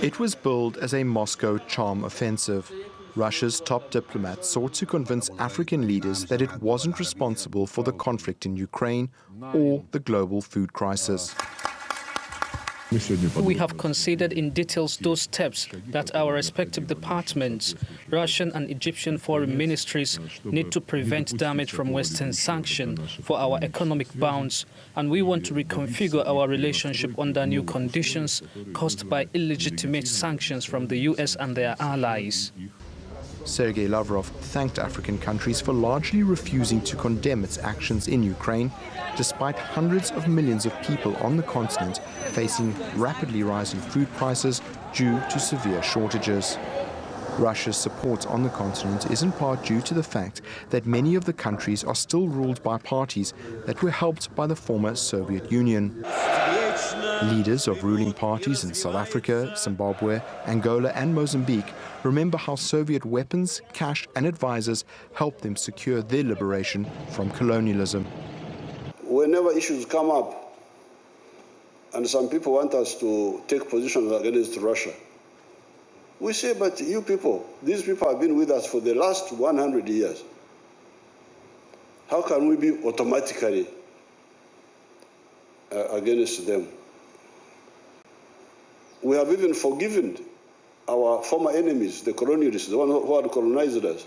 It was billed as a Moscow charm offensive. Russia's top diplomat sought to convince African leaders that it wasn't responsible for the conflict in Ukraine or the global food crisis. We have considered in details those steps that our respective departments, Russian and Egyptian foreign ministries, need to prevent damage from Western sanctions for our economic bounds, and we want to reconfigure our relationship under new conditions caused by illegitimate sanctions from the US and their allies. Sergei Lavrov thanked African countries for largely refusing to condemn its actions in Ukraine, despite hundreds of millions of people on the continent facing rapidly rising food prices due to severe shortages. Russia's support on the continent is in part due to the fact that many of the countries are still ruled by parties that were helped by the former Soviet Union. Leaders of ruling parties in South Africa, Zimbabwe, Angola and Mozambique remember how Soviet weapons, cash and advisors helped them secure their liberation from colonialism. Whenever issues come up and some people want us to take positions against Russia, we say, but you people, these people have been with us for the last 100 years. How can we be automatically against them? We have even forgiven our former enemies, the colonialists, the ones who had colonized us,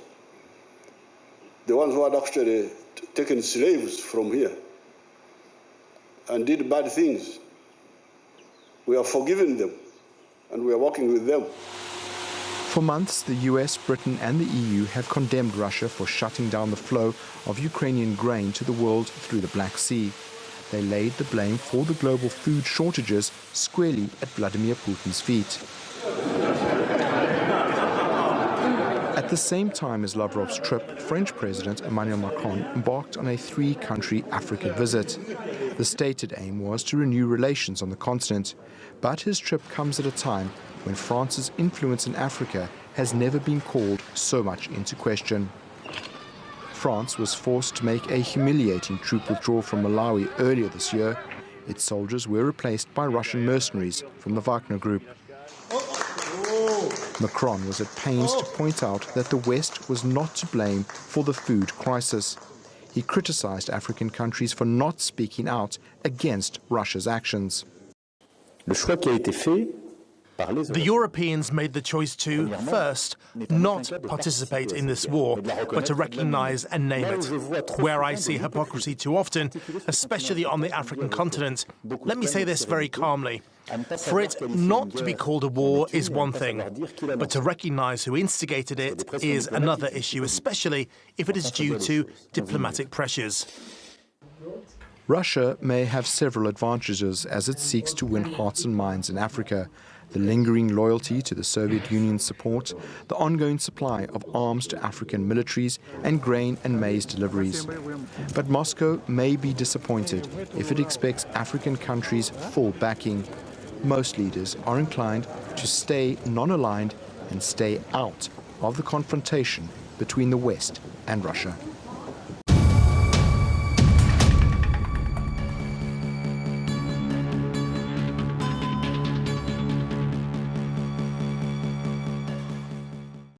the ones who had actually taken slaves from here and did bad things. We have forgiven them, and we are working with them. For months, the US, Britain and the EU have condemned Russia for shutting down the flow of Ukrainian grain to the world through the Black Sea. They laid the blame for the global food shortages squarely at Vladimir Putin's feet. At the same time as Lavrov's trip, French President Emmanuel Macron embarked on a three-country Africa visit. The stated aim was to renew relations on the continent, but his trip comes at a time when France's influence in Africa has never been called so much into question. France was forced to make a humiliating troop withdrawal from Malawi earlier this year. Its soldiers were replaced by Russian mercenaries from the Wagner Group. Macron was at pains to point out that the West was not to blame for the food crisis. He criticized African countries for not speaking out against Russia's actions. The Europeans made the choice to, first, not participate in this war, but to recognize and name it. Where I see hypocrisy too often, especially on the African continent, let me say this very calmly. For it not to be called a war is one thing, but to recognize who instigated it is another issue, especially if it is due to diplomatic pressures. Russia may have several advantages as it seeks to win hearts and minds in Africa. The lingering loyalty to the Soviet Union's support, the ongoing supply of arms to African militaries, and grain and maize deliveries. But Moscow may be disappointed if it expects African countries' full backing. Most leaders are inclined to stay non-aligned and stay out of the confrontation between the West and Russia.